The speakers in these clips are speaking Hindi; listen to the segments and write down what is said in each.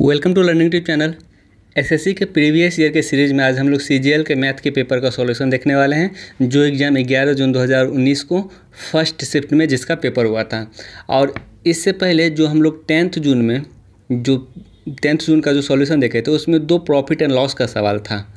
Welcome to learning tube channel. SSC के प्रीवियस ईयर के सीरीज़ में आज हम लोग सीजीएल के मैथ के पेपर का सॉल्यूशन देखने वाले हैं, जो एग्ज़ाम 11 जून 2019 को फर्स्ट शिफ्ट में जिसका पेपर हुआ था। और इससे पहले जो हम लोग 10th जून का जो सॉल्यूशन देखे थे उसमें 2 प्रॉफिट एंड लॉस का सवाल था,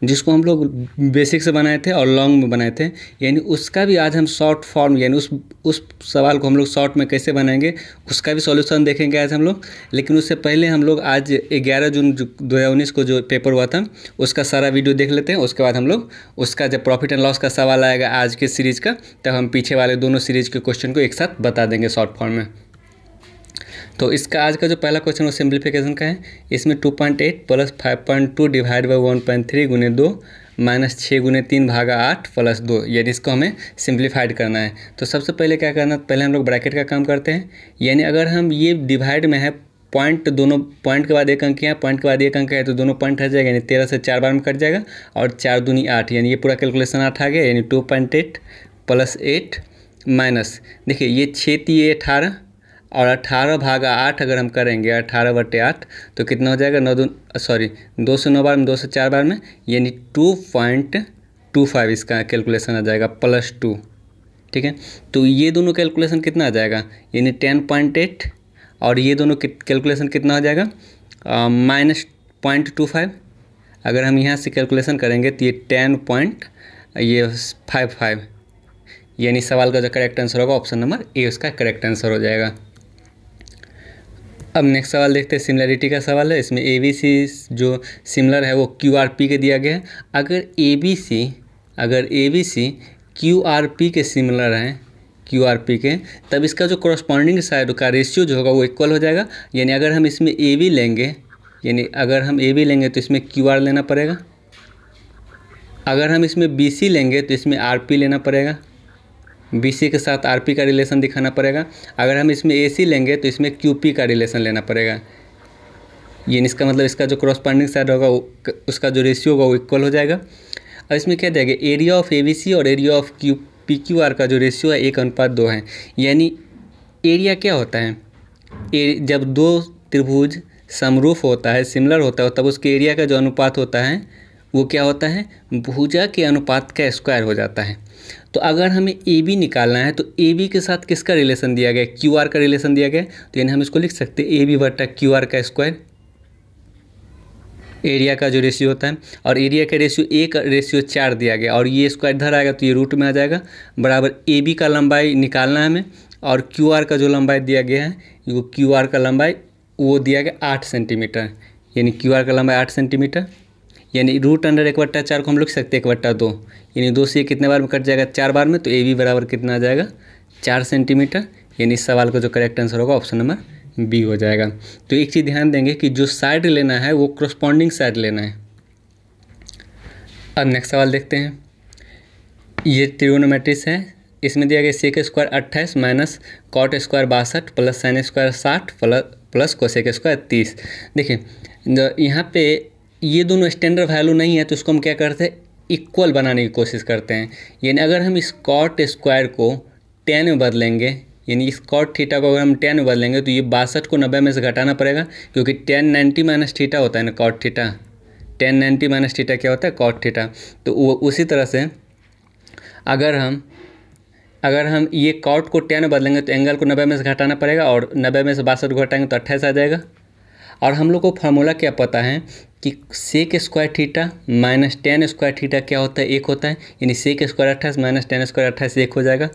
जिसको हम लोग बेसिक से बनाए थे और लॉन्ग में बनाए थे। यानी उसका भी आज हम शॉर्ट फॉर्म यानी उस सवाल को हम लोग शॉर्ट में कैसे बनाएंगे उसका भी सॉल्यूशन देखेंगे आज हम लोग। लेकिन उससे पहले हम लोग आज 11 जून 2019 को जो पेपर हुआ था उसका सारा वीडियो देख लेते हैं। उसके बाद हम लोग उसका जब प्रॉफिट एंड लॉस का सवाल आएगा आज के सीरीज़ का, तब हम पीछे वाले दोनों सीरीज़ के क्वेश्चन को एक साथ बता देंगे शॉर्ट फॉर्म में। तो इसका आज का जो पहला क्वेश्चन वो सिंप्लीफिकेशन का है। इसमें 2.8 प्लस 5.2 डिवाइड बाई 1.3 गुने 2 माइनस 6 गुने 3 भागा 8 प्लस 2, यानी इसको हमें सिंप्लीफाइड करना है। तो सबसे पहले क्या करना, पहले हम लोग ब्रैकेट का काम करते हैं। यानी अगर हम ये डिवाइड में है पॉइंट, दोनों पॉइंट के बाद एक अंक है, पॉइंट के बाद एक अंक है, तो दोनों पॉइंट हट जाएगा, यानी 13 से 4 बार में कट जाएगा और 4 दूनी 8, यानी ये पूरा कैलकुलेशन 8 आ गया। यानी 2.8 प्लस 8 माइनस, देखिए ये 6 3 18 और 18 भागा 8 अगर हम करेंगे 18/8 तो कितना हो जाएगा 2 से 9 बार में, 2 से 4 बार में, यानी 2.25 इसका कैलकुलेशन आ जाएगा प्लस 2। ठीक है, तो ये दोनों कैलकुलेशन कितना आ जाएगा, यानी 10.8 और ये दोनों कैलकुलेशन कितना हो जाएगा माइनस 0.25। अगर हम यहाँ से कैलकुलेशन करेंगे तो ये 10.55, यानी सवाल का जो करेक्ट आंसर होगा ऑप्शन नंबर ए उसका करेक्ट आंसर हो जाएगा। अब नेक्स्ट सवाल देखते हैं, सिमिलरिटी का सवाल है। इसमें ABC जो सिमिलर है वो QRP के दिया गया है। अगर ABC QRP के सिमिलर हैं, QRP के, तब इसका जो कॉरस्पॉन्डिंग साइड का रेशियो जो होगा वो इक्वल हो जाएगा। यानी अगर हम इसमें AB लेंगे, तो इसमें QR लेना पड़ेगा। अगर हम इसमें BC लेंगे तो इसमें RP लेना पड़ेगा, BC के साथ RP का रिलेशन दिखाना पड़ेगा। अगर हम इसमें AC लेंगे तो इसमें QP का रिलेशन लेना पड़ेगा। ये इसका मतलब इसका जो कॉरस्पॉन्डिंग साइड होगा उसका जो रेशियो होगा वो इक्वल हो जाएगा। और इसमें क्या देगा, एरिया ऑफ ABC और एरिया ऑफ PQR का जो रेशियो है 1:2 है। यानी एरिया क्या होता है, जब 2 त्रिभुज समरूप होता है, सिमिलर होता है, तब उसके एरिया का जो अनुपात होता है वो क्या होता है, भुजा के अनुपात का स्क्वायर हो जाता है। तो अगर हमें AB निकालना है तो AB के साथ किसका रिलेशन दिया गया, QR का रिलेशन दिया गया। तो यानी हम इसको लिख सकते हैं AB/QR का स्क्वायर, एरिया का जो रेशियो होता है। और एरिया का रेशियो 1:4 दिया गया, और ये स्क्वायर इधर आएगा तो ये रूट में आ जाएगा, बराबर AB का लंबाई निकालना है हमें, और QR का जो लंबाई दिया गया है वो QR का लंबाई वो दिया गया 8 सेंटीमीटर, यानी QR का लंबाई 8 सेंटीमीटर। यानी √1/4 को हम लिख सकते हैं 1/2, यानी 2 से कितने बार में कट जाएगा, 4 बार में। तो AB बराबर कितना आ जाएगा 4 सेंटीमीटर, यानी इस सवाल का जो करेक्ट आंसर होगा ऑप्शन नंबर B हो जाएगा। तो एक चीज़ ध्यान देंगे कि जो साइड लेना है वो कॉरस्पॉन्डिंग साइड लेना है। अब नेक्स्ट सवाल देखते हैं। ये त्रिकोणमिति है, इसमें दिया गया sec square 28 minus cot square 62 plus sine square 60 plus cosec square 30। देखिए यहाँ पे ये दोनों स्टैंडर्ड वैल्यू नहीं है, तो इसको हम क्या करते हैं, इक्वल बनाने की कोशिश करते हैं। यानी अगर हम इस कॉट स्क्वायर को 10 में बदलेंगे, यानी इस कॉट थीटा को अगर हम 10 में बदलेंगे तो ये 62 को 90 में से घटाना पड़ेगा, क्योंकि 10 90 माइनस थीटा होता है ना कॉट थीटा, 10 90 माइनस थीटा क्या होता है, कॉट थीटा। तो वो उसी तरह से अगर हम ये कॉट को 10 में बदलेंगे तो एंगल को 90 में से घटाना पड़ेगा, और 90 में से 62 को घटाएंगे तो 28 आ जाएगा। और हम लोग को फार्मूला क्या पता है कि sec square theta minus 10 square theta क्या होता है, 1 होता है। यानी सेक स्क्वायर 28 माइनस 10 स्क्वायर 28 1 हो जाएगा,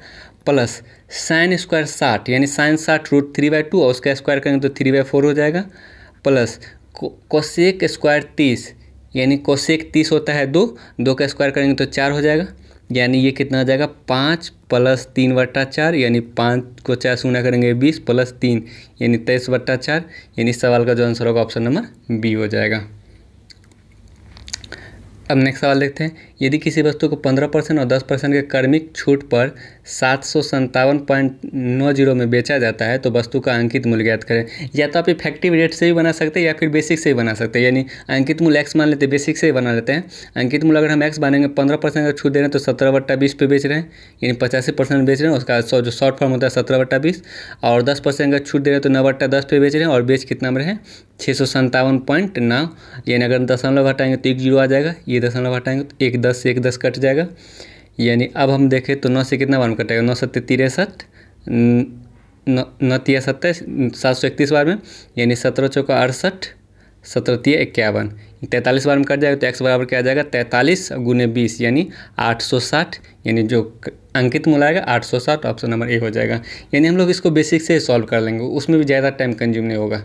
प्लस साइन स्क्वायर 60, यानी साइन 60 √3/2 और उसका स्क्वायर करेंगे तो 3/4 हो जाएगा, प्लस कोसेक स्क्वायर 30, यानी कोसेक 30 होता है 2 का स्क्वायर करेंगे तो 4 हो जाएगा। यानी ये कितना हो जाएगा 5 प्लस 3/4, यानी 5 को 4 से गुणा करेंगे 20 प्लस 3 यानी 23/4। यानी इस सवाल का जो आंसर होगा ऑप्शन नंबर B हो जाएगा। अब नेक्स्ट सवाल देखते हैं। यदि किसी वस्तु को 15% और 10% के क्रमिक छूट पर 757.90 में बेचा जाता है तो वस्तु का अंकित मूल्य ज्ञात करें। या तो आप इफेक्टिव रेट से भी बना सकते हैं या फिर बेसिक से भी बना सकते हैं, यानी अंकित मूल्य एक्स मान लेते हैं, बेसिक से ही बना लेते हैं। अंकित मूल्य अगर हम एक्स मानेंगे 15% अगर छूट दे रहे हैं तो 17/20 पे बेच रहे हैं, यानी 85% बेच रहे हैं। उसका जो शॉर्ट फॉर्म होता है 17/20, और 10% अगर छूट दे रहे हैं तो 9/10 पे बेच रहे हैं, और बेच कितना में रहे 657.9, यानी अगर दशमलव हटाएंगे तो 1 जीरो आ जाएगा, ये दशमलव हटाएंगे तो 1 10 से 1 10 कट जाएगा। यानी अब हम देखें तो 9 से कितना बार में कटेगा, 9 7 63, 9 3 27, 731 बार में, यानी 17 चौका 68, 17 3 51, 43 बार में कट जाएगा तो एक्स बराबर क्या आ जाएगा 43 गुने 20 यानी 860, यानी जो अंकित मूल्य आएगा 860, ऑप्शन नंबर ए हो जाएगा। यानी हम लोग इसको बेसिक से सॉल्व कर लेंगे, उसमें भी ज़्यादा टाइम कंज्यूम नहीं होगा।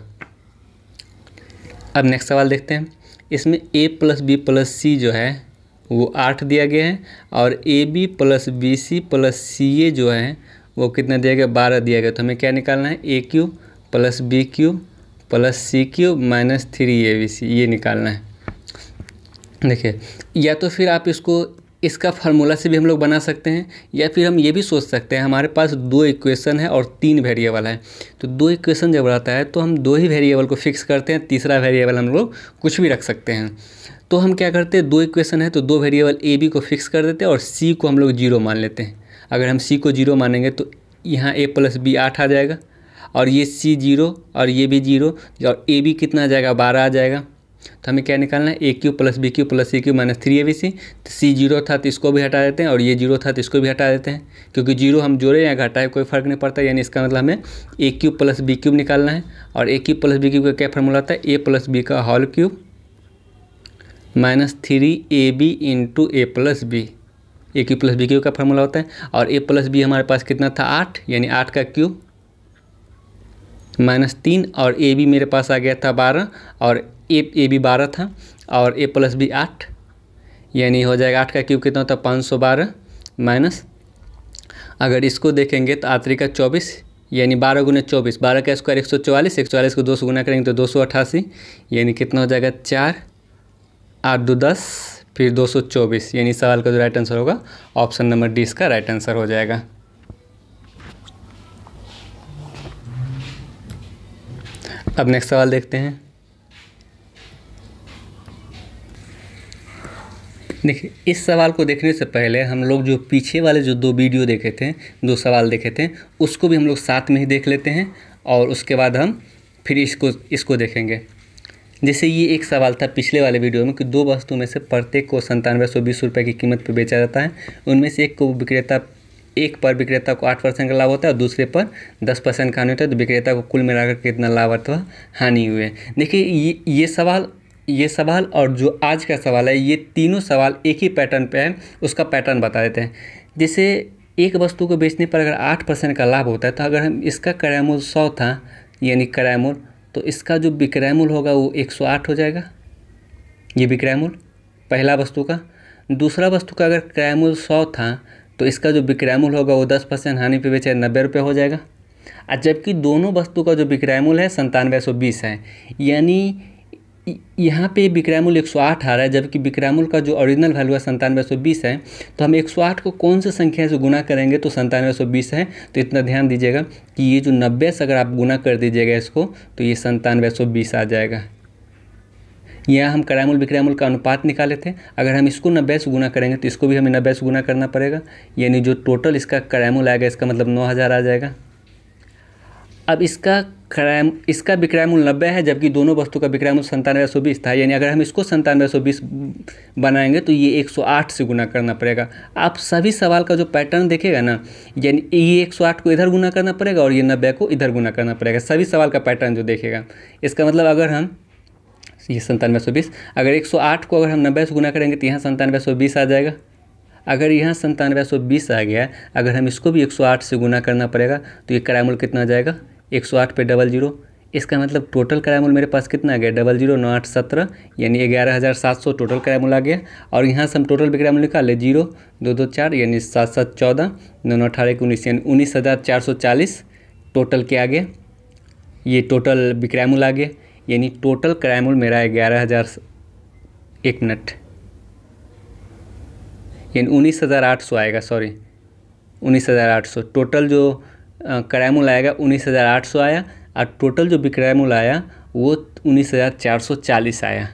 अब नेक्स्ट सवाल देखते हैं। इसमें a + b + c जो है वो 8 दिया गया है, और ab + bc + ca जो है वो कितना दिया गया 12 दिया गया। तो हमें क्या निकालना है a³ + b³ + c³ - 3abc, ये निकालना है। देखिए, या तो फिर आप इसको इसका फार्मूला से भी हम लोग बना सकते हैं, या फिर हम ये भी सोच सकते हैं हमारे पास 2 इक्वेशन है और 3 वेरिएबल है। तो 2 इक्वेशन जब रहता है तो हम 2 ही वेरिएबल को फिक्स करते हैं, तीसरा वेरिएबल हम लोग कुछ भी रख सकते हैं। तो हम क्या करते हैं, 2 इक्वेशन है तो 2 वेरिएबल ए बी को फिक्स कर देते हैं और सी को हम लोग 0 मान लेते हैं। अगर हम सी को 0 मानेंगे तो यहाँ a + b 8 आ जाएगा, और ये सी 0 और ये भी 0, और ए बी कितना आ जाएगा 12 आ जाएगा। तो हमें क्या निकालना है a³ + b³ + c³ - 3abc। तो c 0 था तो इसको भी हटा देते हैं, और ये 0 था तो इसको भी हटा देते हैं, क्योंकि 0 हम जोड़े या घटाए कोई फ़र्क नहीं पड़ता। यानी इसका मतलब हमें a³ + b³ निकालना है, और a³ + b³ का क्या फार्मूला होता है a + b का whole cube - 3ab × a + b, a³ + b³ का फार्मूला होता है। और a + b हमारे पास कितना था 8, यानी 8 का क्यूब -3, और ए बी मेरे पास आ गया था 12, और ए बी 12 था, और a + b 8, यानी हो जाएगा 8 का क्यूब कितना होता है 512, माइनस अगर इसको देखेंगे तो 8 का 24, यानी 12 × 24, 12 का स्क्वायर 144, 144 को 2 से गुना करेंगे तो 288, यानी कितना हो जाएगा 4 8 2 10 फिर 224, यानी सवाल का जो राइट आंसर होगा ऑप्शन नंबर डी इसका राइट आंसर हो जाएगा। अब नेक्स्ट सवाल देखते हैं। देखिए, इस सवाल को देखने से पहले हम लोग जो पीछे वाले जो 2 वीडियो देखे थे, 2 सवाल देखे थे, उसको भी हम लोग साथ में ही देख लेते हैं, और उसके बाद हम फिर इसको देखेंगे। जैसे ये एक सवाल था पिछले वाले वीडियो में कि 2 वस्तु में से प्रत्येक को 9720 रुपये की कीमत पर बेचा जाता है। उनमें से एक पर विक्रेता को 8% का लाभ होता है और दूसरे पर 10% का हानि होता है। तो विक्रेता को कुल मिलाकर कितना लाभ अथवा हानि हुए। देखिए, ये सवाल और जो आज का सवाल है, ये तीनों सवाल एक ही पैटर्न पे है, उसका पैटर्न बता देते हैं। जैसे एक वस्तु को बेचने पर अगर 8% का लाभ होता है, तो अगर हम इसका क्रय मूल्य 100 था, यानी क्रय मूल्य, तो इसका जो विक्रय मूल्य होगा वो 108 हो जाएगा। ये विक्रय मूल्य पहला वस्तु का। दूसरा वस्तु का अगर क्रय मूल्य 100 था तो इसका जो विक्रय मूल्य होगा वो 10% हानि पे बेचे 90 रुपये हो जाएगा। और जबकि दोनों वस्तु का जो विक्रय मूल्य है 9720 है, यानी यहाँ पे विक्रय मूल्य 108 आ रहा है, जबकि विक्रय मूल्य का जो ओरिजिनल वैल्यू है 9720 है। तो हम 108 को कौन से संख्या से गुना करेंगे तो 9720 है। तो इतना ध्यान दीजिएगा कि ये जो 90 से अगर आप गुना कर दीजिएगा इसको, तो ये 9720 आ जाएगा। यहाँ हम क्रय मूल्य विक्रय मूल्य का अनुपात निकाले थे, अगर हम इसको 90 से गुना करेंगे तो इसको भी हमें 90 से गुना करना पड़ेगा, यानी जो टोटल इसका क्रय मूल्य आएगा इसका मतलब 9000 आ जाएगा। अब इसका विक्रय मूल्य 90 है, जबकि दोनों वस्तु का विक्रय मूल्य 9720 था, यानी अगर हम इसको 9720 बनाएंगे तो ये 108 से गुना करना पड़ेगा। आप सभी सवाल का जो पैटर्न देखेगा ना, यानी ये 108 को इधर गुना करना पड़ेगा और ये 90 को इधर गुना करना पड़ेगा, सभी सवाल का पैटर्न जो देखेगा। इसका मतलब अगर हम ये 9720, अगर 108 को अगर हम 90 से गुना करेंगे तो यहाँ 9720 आ जाएगा। अगर यहाँ 9720 आ गया, अगर हम इसको भी 108 से गुना करना पड़ेगा तो ये क्रय मूल्य कितना आ जाएगा 108 पे 00। इसका मतलब टोटल क्रय मूल्य मेरे पास कितना आ गया 00 9 8 17, यानी 11700 टोटल क्रय मूल्य आ गया। और यहाँ से हम टोटल विक्रय मूल्य निकाल ले 0 2 2 4, यानी 7 7 14 9 9 18 19, यानी 19440 टोटल क्या आ गया, ये टोटल विक्रय मूल्य आ गया। यानी टोटल क्रय मूल्य मेरा 11000, एक मिनट, यानी 19800 आएगा, सॉरी 19,800। टोटल जो क्रय मूल्य आएगा 19,800 आया, और टोटल जो विक्रय मूल्य आया वो 19,440 आया।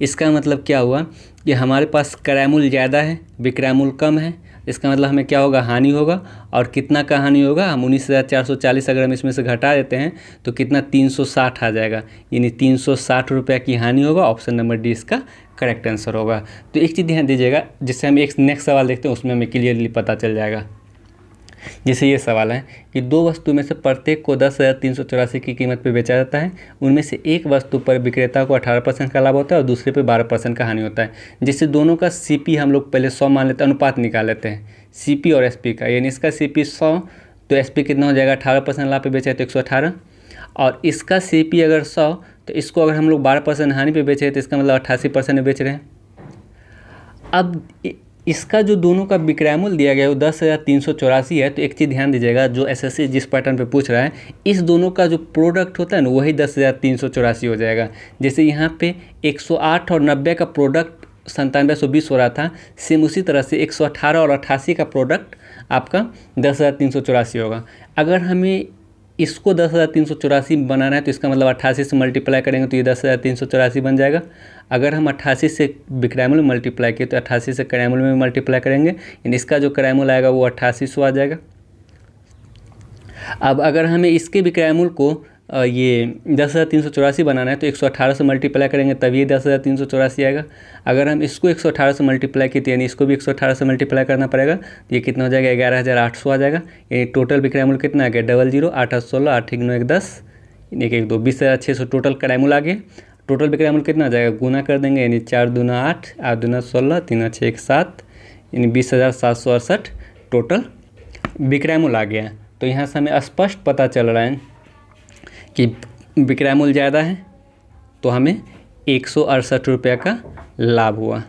इसका मतलब क्या हुआ कि हमारे पास क्रय मूल्य ज़्यादा है, विक्रय मूल्य कम है। इसका मतलब हमें क्या होगा, हानि होगा। और कितना का हानि होगा, हम 19,440 अगर हम इसमें से घटा देते हैं तो कितना 360 आ जाएगा, यानी 360 रुपये की हानि होगा। ऑप्शन नंबर डी इसका करेक्ट आंसर होगा। तो एक चीज़ ध्यान दीजिएगा, जिससे हम एक नेक्स्ट सवाल देखते हैं उसमें हमें क्लियरली पता चल जाएगा। जैसे ये सवाल है कि दो वस्तु में से प्रत्येक को 10,384 की कीमत पर बेचा जाता है। उनमें से एक वस्तु पर विक्रेता को 18% का लाभ होता है और दूसरे पे 12% का हानि होता है। जिससे दोनों का सीपी हम लोग पहले 100 मान लेते हैं, अनुपात निकाल लेते हैं सीपी और एसपी का। यानी इसका सीपी 100 तो एसपी कितना हो जाएगा, 18% लाभ पे बेचा है तो 118। और इसका सीपी अगर 100 तो इसको अगर हम लोग 12% हानि पे बेचे तो इसका मतलब 88% में बेच रहे हैं। अब इसका जो दोनों का विक्रय मूल्य दिया गया है वो 10,384 है। तो एक चीज़ ध्यान दीजिएगा, जो एसएससी जिस पैटर्न पे पूछ रहा है, इस दोनों का जो प्रोडक्ट होता है ना वही 10,384 हो जाएगा। जैसे यहाँ पे 108 और 90 का प्रोडक्ट 9720 हो रहा था, सेम उसी तरह से 118 और 88 का प्रोडक्ट आपका 10,384 होगा। अगर हमें इसको 10,384 बनाना है तो इसका मतलब 88 से मल्टीप्लाई करेंगे तो ये 10,384 बन जाएगा। अगर हम 88 से विक्रय मूल्य मल्टीप्लाई किए तो 88 से क्रय मूल्य में मल्टीप्लाई करेंगे, यानी इसका जो क्रय मूल्य आएगा वो 8800 आ जाएगा। अब अगर हमें इसके विक्रय मूल्य को ये 10,384 बनाना है तो 118 से मल्टीप्लाई करेंगे तब ये 10,384 आएगा। अगर हम इसको 118 से मल्टीप्लाई किए तो यानी इसको भी 118 से मल्टीप्लाई करना पड़ेगा, तो ये कितना हो जाएगा, 11,800 आ जाएगा। यानी टोटल विक्रय मूल्य कितना आ गया, 00 8 8 16 8 1 9 1 10 1 1 2 20,600 टोटल क्रय मूल्य आ गया। टोटल विक्रय मूल्य कितना आ जाएगा, गुना कर देंगे, यानी 4 दूना 8 8 दूना 16 3 6 1 7, यानी 20,768 टोटल विक्रय मूल्य आ गया। तो यहाँ से हमें स्पष्ट पता चल रहा है कि विक्रय मूल्य ज़्यादा है तो हमें 168 रुपये का लाभ हुआ।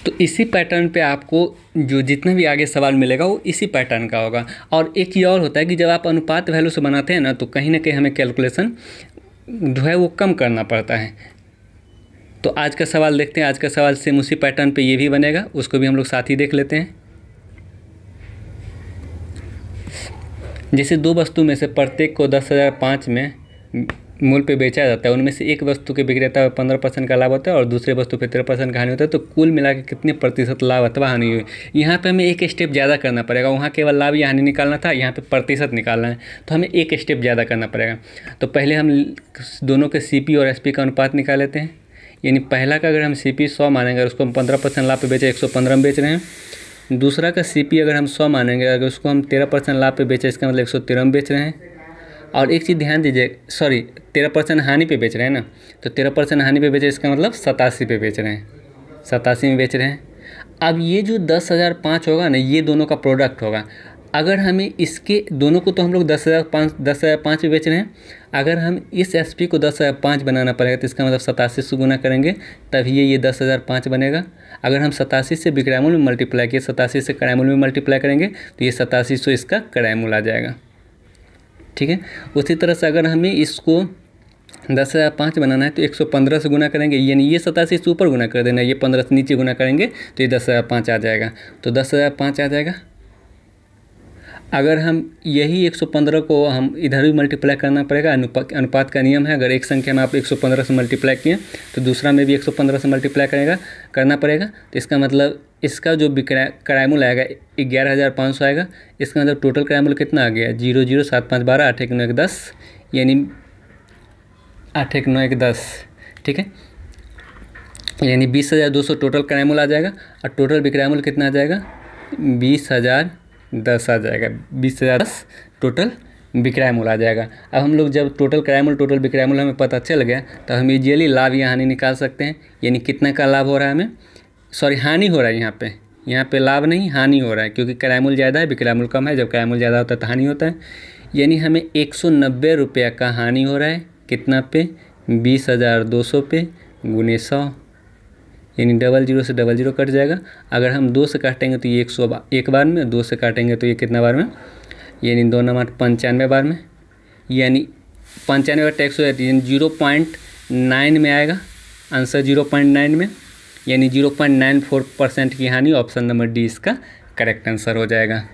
तो इसी पैटर्न पे आपको जो जितना भी आगे सवाल मिलेगा वो इसी पैटर्न का होगा। और एक चीज़ और होता है कि जब आप अनुपात वैल्यू से बनाते हैं ना तो कहीं ना कहीं हमें कैलकुलेशन जो है वो कम करना पड़ता है। तो आज का सवाल देखते हैं। आज का सवाल सेम उसी पैटर्न पे ये भी बनेगा, उसको भी हम लोग साथ ही देख लेते हैं। जैसे दो वस्तु में से प्रत्येक को 10,005 में मूल्य पे बेचा जाता है, उनमें से एक वस्तु के विक्रेता पर 15% का लाभ होता है और दूसरे वस्तु पे 13% का हानि होता है, तो कुल मिला के कितने प्रतिशत लाभ अथवा हानि हुई। यहाँ पे हमें एक स्टेप ज़्यादा करना पड़ेगा। वहाँ केवल लाभ या हानि निकालना था, यहाँ पे प्रतिशत निकालना है, तो हमें एक स्टेप ज़्यादा करना पड़ेगा। तो पहले हम दोनों के सीपी और एसपी का अनुपात निकाल लेते हैं। यानी पहला का अगर हम सीपी 100 मानेंगे, उसको हम 15% लाभ पे बेचे 115 में बेच रहे हैं। दूसरा का सीपी अगर हम 100 मानेंगे, अगर उसको हम 13% लाभ पे बेचे, इसका मतलब 113 में बेच रहे हैं। और एक चीज़ ध्यान दीजिए, 13% हानि पे बेच रहे हैं ना, तो 13% हानि पे बेचे, इसका मतलब 87 पे बेच रहे हैं, 87 में बेच रहे हैं। अब ये जो 10,005 होगा ना, ये दोनों का प्रोडक्ट होगा। अगर हमें इसके दोनों को तो हम लोग 10,005 पे बेच रहे हैं, अगर हम इस एसपी को 10,005 बनाना पड़ेगा तो इसका मतलब 87 से गुना करेंगे तभी ये 10,005 बनेगा। अगर हम 87 से विक्रय मूल्य में मल्टीप्लाई किए, 87 से क्रय मूल्य में मल्टीप्लाई करेंगे तो ये 8700 इसका क्रय मूल्य आ जाएगा। ठीक है। उसी तरह से अगर हमें इसको 10,005 बनाना है तो 115 से गुना करेंगे, यानी ये 87 से ऊपर गुना कर देना, ये 15 से नीचे गुना करेंगे तो ये 10,005 आ जाएगा। तो 10,005 आ जाएगा। अगर हम यही 115 को हम इधर भी मल्टीप्लाई करना पड़ेगा, अनुपात का नियम है। अगर एक संख्या में आप 115 से मल्टीप्लाई किए तो दूसरा में भी 115 से मल्टीप्लाई करना पड़ेगा। तो इसका मतलब इसका जो क्रय मूल्य आएगा 11,500 आएगा। इसका मतलब टोटल क्रय मूल्य कितना आ गया, 00 7 5 12 8 1 9 1 10, यानी 8 1 9 1 10। ठीक है, यानी 20,200 टोटल क्रय मूल्य आ जाएगा। और टोटल विक्रय मूल्य कितना आ जाएगा, 20,010 आ जाएगा। 20,010 टोटल विक्रय मूल्य आ जाएगा। अब हम लोग जब टोटल क्रय मूल्य टोटल विक्रय मूल्य हमें पता चल गया तो हम इजीली लाभ या हानि निकाल सकते हैं। यानी कितना का लाभ हो रहा है हमें, हानि हो रहा है। यहाँ पे लाभ नहीं हानि हो रहा है, क्योंकि क्रय मूल्य ज़्यादा है विक्रय मूल्य कम है। जब क्रय मूल्य ज़्यादा होता है तो हानि होता है। यानी हमें 190 रुपये का हानि हो रहा है। कितना पे, 20,200 पे गुने 100, यानी 00 से 00 कट जाएगा। अगर हम 2 से काटेंगे तो ये 101 बार में, 2 से काटेंगे तो ये कितना बार में, यानी 2 9 95 बार में, यानी 95 टैक्स हो जाती है, 0.9 में आएगा आंसर, 0.9 में। यानी 0.94% की हानि। ऑप्शन नंबर डी इसका करेक्ट आंसर हो जाएगा।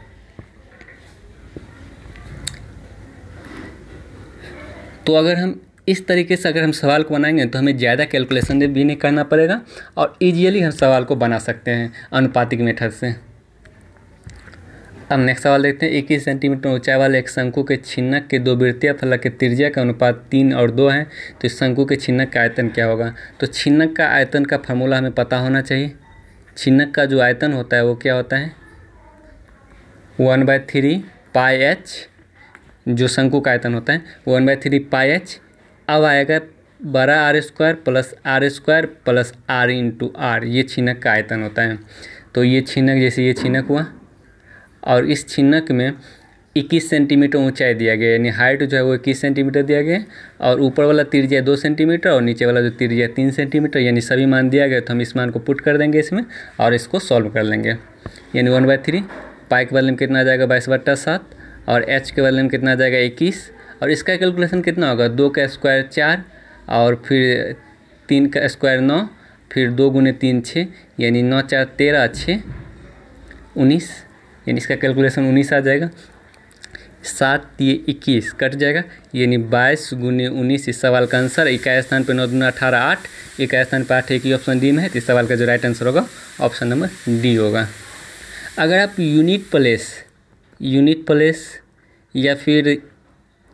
तो अगर हम इस तरीके से अगर हम सवाल को बनाएंगे तो हमें ज़्यादा कैलकुलेशन भी नहीं करना पड़ेगा और इजीली हम सवाल को बना सकते हैं अनुपातिक मेथड से। अब नेक्स्ट सवाल देखते हैं। 21 सेंटीमीटर ऊंचाई वाले एक शंकु के छिन्नक के दो वृत्तीय फलक के त्रिज्या का अनुपात 3 और 2 है, तो इस शंकु के छिन्नक का आयतन क्या होगा? तो छिन्नक का आयतन का फार्मूला हमें पता होना चाहिए। छिन्नक का जो आयतन होता है वो क्या होता है? 1/3 पाई एच, जो शंकु का आयतन होता है 1/3 पाई एच। अब आएगा 12r² plus r² plus r/r, ये छिन्नक का आयतन होता है। तो ये छिन्नक, जैसे ये छिन्नक हुआ और इस छिन्नक में 21 सेंटीमीटर ऊंचाई दिया गया, यानी हाइट जो है वो 21 सेंटीमीटर दिया गया और ऊपर वाला त्रिज्या 2 सेंटीमीटर और नीचे वाला जो त्रिज्या 3 सेंटीमीटर, यानी सभी मान दिया गया। तो हम इस मान को पुट कर देंगे इसमें और इसको सॉल्व कर लेंगे। यानी 1/3 पाई के बदले में कितना आ जाएगा 22/7 और एच के बदले में कितना आ जाएगा 21 और इसका कैलकुलेशन कितना होगा 2 का स्क्वायर 4 और फिर 3 का स्क्वायर 9, फिर 2 × 3 6, यानी 9 4 13 6 19, यानी इसका कैलकुलेशन 19 आ जाएगा। 7 ये 21 कट जाएगा, यानी 22 × 19 इस सवाल का आंसर। इकाई स्थान पर 9 दूना 18 8, इकाई स्थान पर 8 एक ही ऑप्शन डी में है, तो इस सवाल का जो राइट आंसर होगा ऑप्शन नंबर डी होगा। अगर आप यूनिट प्लेस या फिर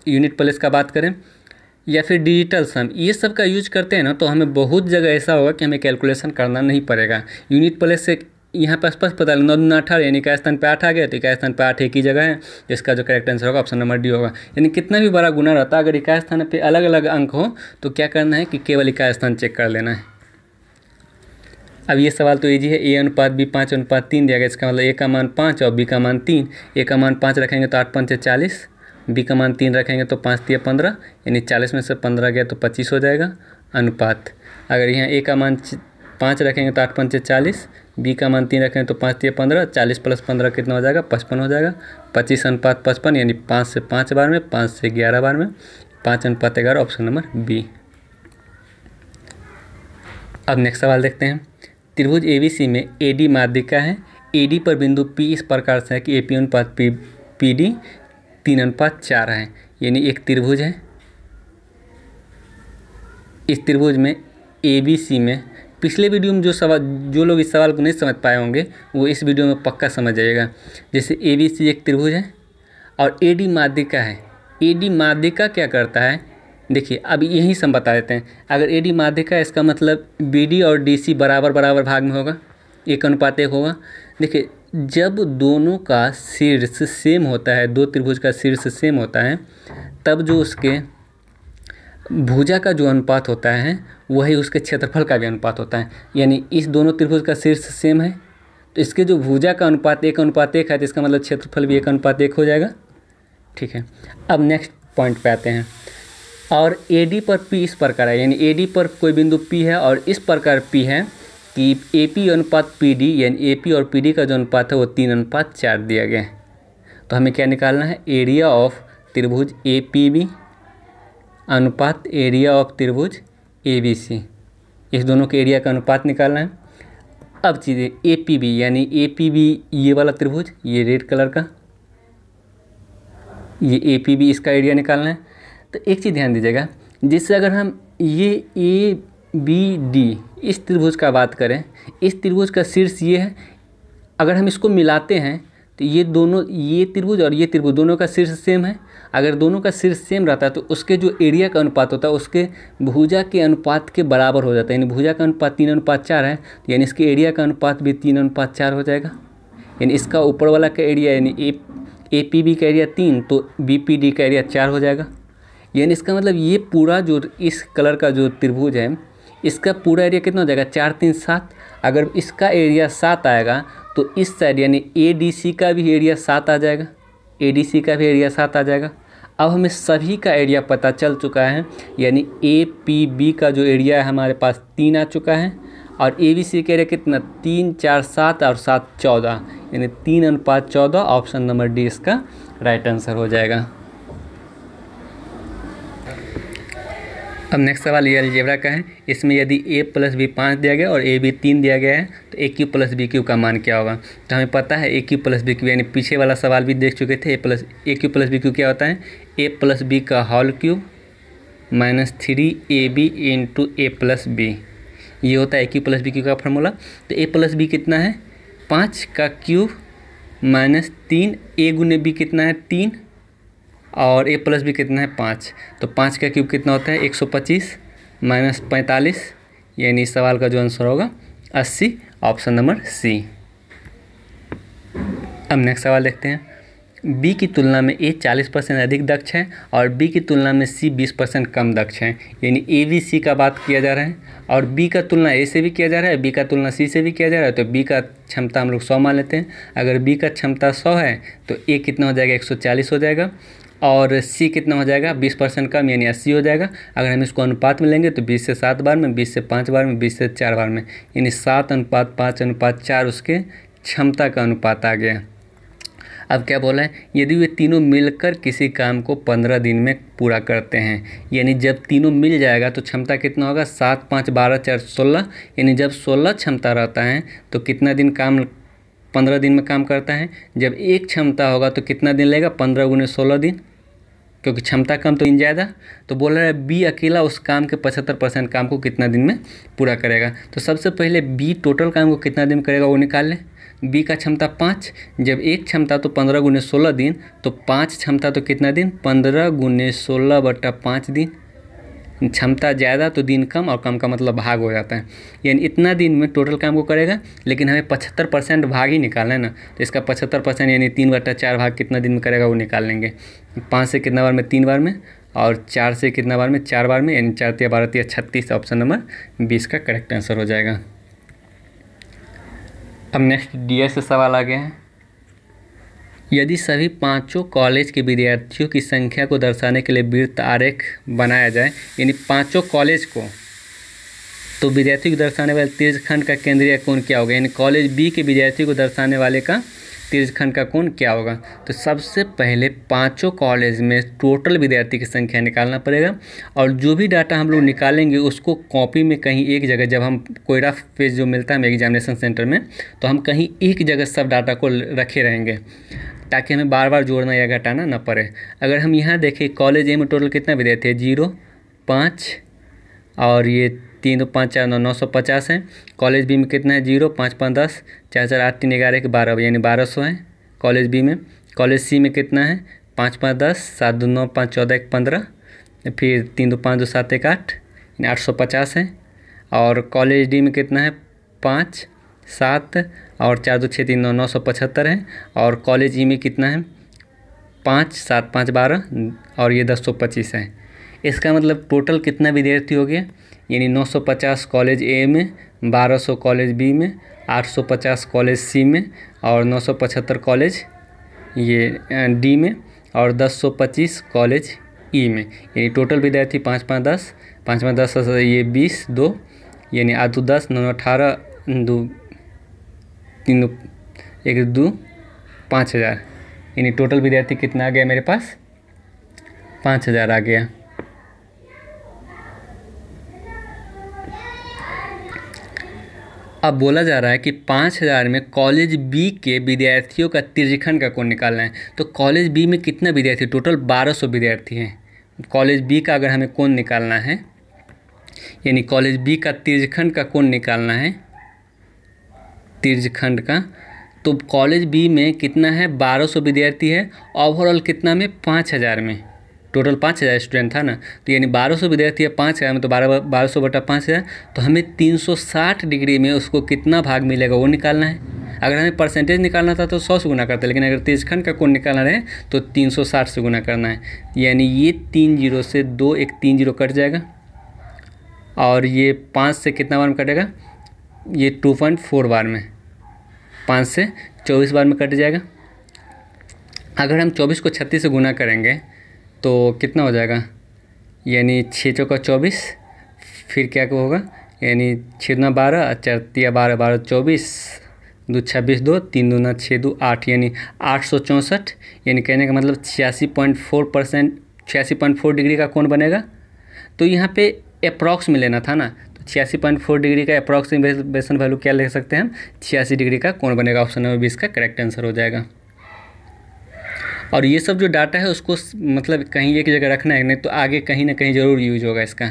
यूनिट प्लेस का बात करें या फिर डिजिटल सम, ये सब का यूज करते हैं ना, तो हमें बहुत जगह ऐसा होगा कि हमें कैलकुलेशन करना नहीं पड़ेगा। यूनिट प्लेस से यहाँ पर स्पष्ट पता लगे 9 दूना 18, यानी इकाई स्थान पे 8 आ गया, तो इकाई स्थान पे 8 एक ही जगह है, जिसका जो करेक्ट आंसर होगा ऑप्शन नंबर डी होगा। यानी कितना भी बड़ा गुना रहता है, अगर इकाई स्थान पे अलग अलग अंक हो तो क्या करना है कि केवल इकाई स्थान चेक कर लेना है। अब ये सवाल तो ईजी है। a/b 5/3 दिया गया, इसका मतलब a का मान 5 और b का मान 3। a का मान 5 रखेंगे तो 8 5 40, b का मान 3 रखेंगे तो 5 3 15, यानी 40 में से 15 गया तो 25 हो जाएगा। अनुपात, अगर यहाँ a का मान 5 रखेंगे तो 8 5 40, b का मान 3 रखेंगे तो 5 3 15, 40 + 15 कितना हो जाएगा 55 हो जाएगा। 25/55, यानी 5 से 5 बार में, 5 से 11 बार में, 5/11 ऑप्शन नंबर बी। अब नेक्स्ट सवाल देखते हैं। त्रिभुज ABC में AD माध्यिका है। AD पर बिंदु P इस प्रकार से है कि AP अनुपात PD 3/4 है, यानी एक त्रिभुज है। इस त्रिभुज में ABC में, पिछले वीडियो में जो लोग इस सवाल को नहीं समझ पाए होंगे वो इस वीडियो में पक्का समझ जाएगा। जैसे ABC एक त्रिभुज है और AD माध्यिका है। AD माध्यिका क्या करता है, देखिए अब यहीं से हम बता देते हैं। अगर AD माध्यिका, इसका मतलब BD और DC बराबर भाग में होगा, 1:1 होगा। देखिए जब दोनों का शीर्ष सेम होता है, दो त्रिभुज का शीर्ष सेम होता है, तब जो उसके भुजा का जो अनुपात होता है वही उसके क्षेत्रफल का भी अनुपात होता है। यानी इस दोनों त्रिभुज का शीर्ष सेम है तो इसके जो भुजा का अनुपात 1:1 है, तो इसका मतलब क्षेत्रफल भी 1:1 हो जाएगा। ठीक है, अब नेक्स्ट पॉइंट पे आते हैं। और AD पर P इस प्रकार है, यानी AD पर कोई बिंदु P है और इस प्रकार P है कि AP अनुपात PD, यानी AP और PD का जो अनुपात है वो 3:4 दिया गया है। तो हमें क्या निकालना है, एरिया ऑफ त्रिभुज APB अनुपात एरिया ऑफ त्रिभुज ABC, इस दोनों के एरिया का अनुपात निकालना है। अब चीज़ें APB, यानी APB ये वाला त्रिभुज, ये रेड कलर का, ये APB, इसका एरिया निकालना है। तो एक चीज़ ध्यान दीजिएगा, जिससे अगर हम ये ABD इस त्रिभुज का बात करें, इस त्रिभुज का शीर्ष ये है, अगर हम इसको मिलाते हैं तो ये दोनों, ये त्रिभुज और ये त्रिभुज दोनों का शीर्ष सेम है। अगर दोनों का शीर्ष सेम रहता है तो उसके जो एरिया का अनुपात होता है उसके भुजा के अनुपात के बराबर हो जाता है। यानी भुजा का अनुपात 3:4 है, यानी इसके एरिया का अनुपात भी 3:4 हो जाएगा। यानी इसका ऊपर वाला का एरिया, यानी APB का एरिया 3, तो BPD का एरिया 4 हो जाएगा। यानी इसका मतलब ये पूरा जो इस कलर का जो त्रिभुज है, इसका पूरा एरिया कितना हो जाएगा 4 3 7। अगर इसका एरिया 7 आएगा तो इस साइड यानी ADC का भी एरिया 7 आ जाएगा, ADC का भी एरिया 7 आ जाएगा। अब हमें सभी का एरिया पता चल चुका है, यानी APB का जो एरिया है हमारे पास 3 आ चुका है और ABC का एरिया कितना 3 4 7 और 7 14, यानी 3:14 ऑप्शन नंबर डी इसका राइट आंसर हो जाएगा। अब नेक्स्ट सवाल ये अलजेब्रा का है। इसमें यदि a प्लस बी 5 दिया गया और a b 3 दिया गया है तो a cube plus B cube का मान क्या होगा। तो हमें पता है a cube plus B cube, यानी पीछे वाला सवाल भी देख चुके थे। a cube plus B cube क्या होता है, a प्लस बी का whole cube minus 3ab into a plus B, ये होता है a cube plus B cube का फार्मूला। तो a प्लस बी कितना है 5 का क्यूब माइनस 3, a गुने b कितना है 3 और a प्लस बी कितना है 5। तो 5 का क्यूब कितना होता है 125 माइनस 45, यानी इस सवाल का जो आंसर होगा 80, ऑप्शन नंबर सी। अब नेक्स्ट सवाल देखते हैं। बी की तुलना में ए 40% अधिक दक्ष है और बी की तुलना में सी 20% कम दक्ष है, यानी ए बी सी का बात किया जा रहा है और बी का तुलना ए से भी किया जा रहा है, बी का तुलना सी से भी किया जा रहा है। तो बी का क्षमता हम लोग 100 मान लेते हैं। अगर बी का क्षमता 100 है तो ए कितना हो जाएगा 140 हो जाएगा और सी कितना हो जाएगा 20% कम, यानी 80 हो जाएगा। अगर हम इसको अनुपात में लेंगे तो 20 से 7 बार में, 20 से 5 बार में, 20 से 4 बार में, यानी 7:5:4 उसके क्षमता का अनुपात आ गया। अब क्या बोला है, यदि वे तीनों मिलकर किसी काम को 15 दिन में पूरा करते हैं, यानी जब तीनों मिल जाएगा तो क्षमता कितना होगा 7, 5, 12, 4, 16, यानी जब 16 क्षमता रहता है तो कितना दिन काम 15 दिन में काम करता है। जब एक क्षमता होगा तो कितना दिन लेगा 15 गुने 16 दिन, क्योंकि क्षमता कम तो दिन ज़्यादा। तो बोल रहा है बी अकेला उस काम के 75% काम को कितना दिन में पूरा करेगा। तो सबसे पहले बी टोटल काम को कितना दिन करेगा वो निकाल ले। बी का क्षमता 5, जब एक क्षमता तो 15 गुने 16 दिन, तो 5 क्षमता तो कितना दिन 15 गुने 16/5 दिन। क्षमता ज़्यादा तो दिन कम और कम का मतलब भाग हो जाता है, यानी इतना दिन में टोटल काम को करेगा। लेकिन हमें 75% भाग ही निकालना है ना, तो इसका 75% यानी 3/4 भाग कितना दिन में करेगा वो निकाल लेंगे। 5 से कितना बार में 3 बार में और 4 से कितना बार में 4 बार में, यानी 4 × 12 = 36, ऑप्शन नंबर 20 का करेक्ट आंसर हो जाएगा। अब नेक्स्ट डीएस से सवाल आ गया है। यदि सभी 5 कॉलेज के विद्यार्थियों की संख्या को दर्शाने के लिए वृत्त आरेख बनाया जाए, यानी 5 कॉलेज को, तो विद्यार्थियों को दर्शाने वाले तीर्घखंड का केंद्रीय कोण क्या होगा, यानी कॉलेज बी के विद्यार्थियों को दर्शाने वाले का तीर्घखंड का कोण क्या होगा। तो सबसे पहले 5 कॉलेज में टोटल विद्यार्थी की संख्या निकालना पड़ेगा और जो भी डाटा हम लोग निकालेंगे उसको कॉपी में कहीं एक जगह, जब हम कोई रफ पेज जो मिलता है एग्जामिनेशन सेंटर में, तो हम कहीं एक जगह सब डाटा को रखे रहेंगे ताकि हमें बार बार जोड़ना या घटाना ना पड़े। अगर हम यहाँ देखें कॉलेज ए में टोटल कितना विद्यार्थी है 0, 5 और ये 3, 2, 5, 4, 9, 950 है। कॉलेज बी में कितना है 0, 5, 5, 10, 4, 4, 8, 3, 11, 1, 12, यानी 1200 है कॉलेज बी में। कॉलेज सी में कितना है 5, 5, 10, 7, 2, 9, 5, 14, 1, 15, फिर 3, 2, 5, 2, 7, 1, 8, यानी 850 है। और कॉलेज डी में कितना है 5, 7 और 4, 2, 6, 3, 9, 975 है। और कॉलेज ई में कितना है 5, 7, 5, 12 और ये 1025 है। इसका मतलब टोटल कितना विद्यार्थी हो गया, यानी 950 कॉलेज ए में, 1200 कॉलेज बी में, 850 कॉलेज सी में और 975 कॉलेज ये डी में और 1025 कॉलेज ई में, यानी टोटल विद्यार्थी 5, 5, 10, 5, 5, 10 ये 20, 2 यानी 8, 2, 10, 9, 18, 2, 3, 1, 2, 5000, यानी टोटल विद्यार्थी कितना आ गया मेरे पास 5000 आ गया। अब बोला जा रहा है कि 5000 में कॉलेज बी के विद्यार्थियों का तीर्घखंड का कोण निकालना है। तो कॉलेज बी में कितना विद्यार्थी, टोटल 1200 विद्यार्थी हैं। कॉलेज बी का अगर हमें कोण निकालना है, यानी कॉलेज बी का तीर्घखंड का कोण निकालना है, तीर्घखंड का, तो कॉलेज बी में कितना है 1200 विद्यार्थी है, ओवरऑल कितना में 5000 में, टोटल 5000 स्टूडेंट था ना, तो यानी 1200 विद्यार्थी है 5000 में, तो 1200/5000, तो हमें 360 डिग्री में उसको कितना भाग मिलेगा वो निकालना है। अगर हमें परसेंटेज निकालना था तो 100 से गुना करते, लेकिन अगर तीर्घखंड का कोण निकालना रहे तो 360 से गुना करना है, यानी ये 3 0 से 2 एक 3 0 कट जाएगा और ये 5 से कितना बार में कटेगा, ये 2.4 बार में, 5 से 24 बार में कट जाएगा। अगर हम 24 को 36 से गुना करेंगे तो कितना हो जाएगा, यानी 6 चौका 24, फिर क्या होगा, यानी 6 दूना 12, 4 तिया 12, 12 24, 2 26, 2 3 दूना 6 2 8, यानी 864, यानी कहने का मतलब 86.4% 86.4 डिग्री का कोण बनेगा। तो यहाँ पे अप्रॉक्स में लेना था ना, तो 86.4 डिग्री का अप्रॉक्सीमेशन वैल्यू क्या ले सकते हैं हम, 86 डिग्री का कोण बनेगा। ऑप्शन नंबर 20 का करेक्ट आंसर हो जाएगा। और ये सब जो डाटा है उसको मतलब कहीं एक जगह रखना है, नहीं तो आगे कहीं ना कहीं ज़रूर यूज होगा इसका।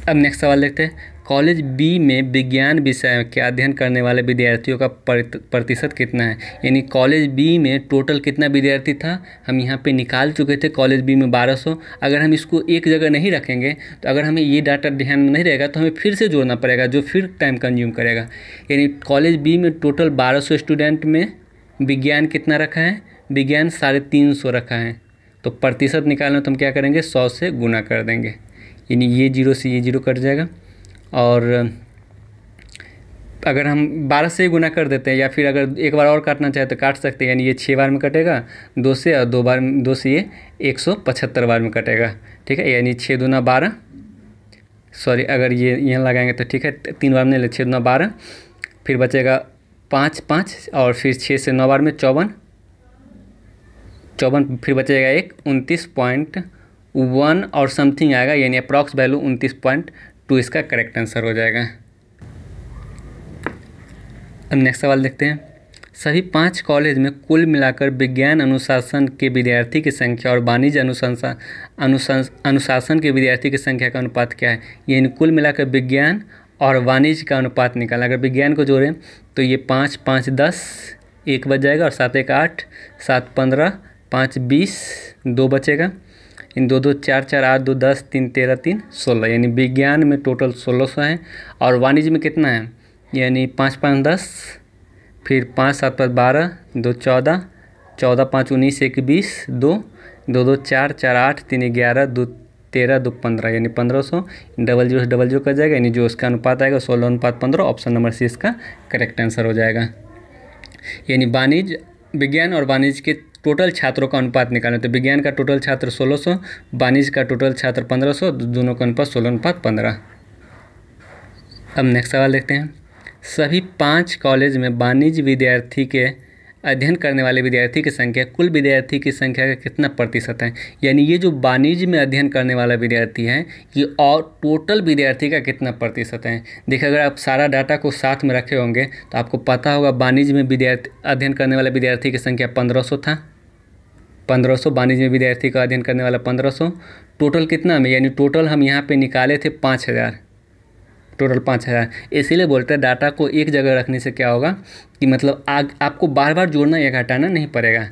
अब नेक्स्ट सवाल देखते हैं, कॉलेज बी में विज्ञान विषय के अध्ययन करने वाले विद्यार्थियों का प्रतिशत कितना है। यानी कॉलेज बी में टोटल कितना विद्यार्थी था, हम यहाँ पे निकाल चुके थे। कॉलेज बी में 1200। अगर हम इसको एक जगह नहीं रखेंगे तो अगर हमें ये डाटा ध्यान में नहीं रहेगा तो हमें फिर से जोड़ना पड़ेगा, जो फिर टाइम कंज्यूम करेगा। यानी कॉलेज बी में टोटल 1200 स्टूडेंट में विज्ञान कितना रखा है, विज्ञान 350 रखा है। तो प्रतिशत निकालना तो हम क्या करेंगे, 100 से गुना कर देंगे। यानी ये 0 से ये 0 कट जाएगा। और अगर हम 12 से गुना कर देते हैं, या फिर अगर एक बार और काटना चाहे तो काट सकते हैं। यानी ये 6 बार में कटेगा 2 से, और 2 से ये 175 बार में कटेगा। ठीक है, यानी 6 दूना 12, सॉरी अगर ये यहाँ लगाएंगे तो ठीक है, 3 बार में ले, 6 दूना 12, फिर बचेगा 5 5, और फिर 6 से 9 बार में 54, फिर बचेगा 1, 29.1 और समथिंग आएगा। यानी अप्रॉक्स वैल्यू 29.2 इसका करेक्ट आंसर हो जाएगा। अब नेक्स्ट सवाल देखते हैं, सभी 5 कॉलेज में कुल मिलाकर विज्ञान अनुशासन के विद्यार्थी की संख्या और वाणिज्य अनुशासन के विद्यार्थी की संख्या का अनुपात क्या है। यानी कुल मिलाकर विज्ञान और वाणिज्य का अनुपात निकाला। अगर विज्ञान को जोड़ें तो ये 5 5 10, 1 बच जाएगा, और 7 1 8, 7 15, 5 20, 2 बचेगा। इन 2 2 4 4 8 2 10, 3 13 3 16। यानी विज्ञान में टोटल 1600 है, और वाणिज्य में कितना है, यानी 5 5 10, फिर 5 7 5 12, 2 14, 14 5 19, 1 20, 2 2 2 4 4 8, 3 11, 2 13, 2 15। यानी 1500, डबल जीरो कर जाएगा। यानी जो उसका अनुपात आएगा 16:15। ऑप्शन नंबर सी इसका करेक्ट आंसर हो जाएगा। यानी वाणिज्य, विज्ञान और वाणिज्य के टोटल छात्रों का अनुपात निकालना। तो विज्ञान का टोटल छात्र 1600, वाणिज्य का टोटल छात्र 1500, दोनों का अनुपात 16:15। अब नेक्स्ट सवाल देखते हैं, सभी 5 कॉलेज में वाणिज्य विद्यार्थी के अध्ययन करने वाले विद्यार्थी की संख्या कुल विद्यार्थी की संख्या का कितना प्रतिशत है। यानी ये जो वाणिज्य में अध्ययन करने वाला विद्यार्थी है, ये और टोटल विद्यार्थी का कितना प्रतिशत है। देखिए, अगर आप सारा डाटा को साथ में रखे होंगे तो आपको पता होगा वाणिज्य में विद्यार्थी अध्ययन करने वाले विद्यार्थी की संख्या 1500 था। 1500 वाणिज्य में विद्यार्थी का अध्ययन करने वाला 1500। टोटल कितना में, यानी टोटल हम यहाँ पे निकाले थे 5000, टोटल 5000। इसीलिए बोलते हैं डाटा को एक जगह रखने से क्या होगा कि मतलब आपको बार बार जोड़ना या घटाना नहीं पड़ेगा।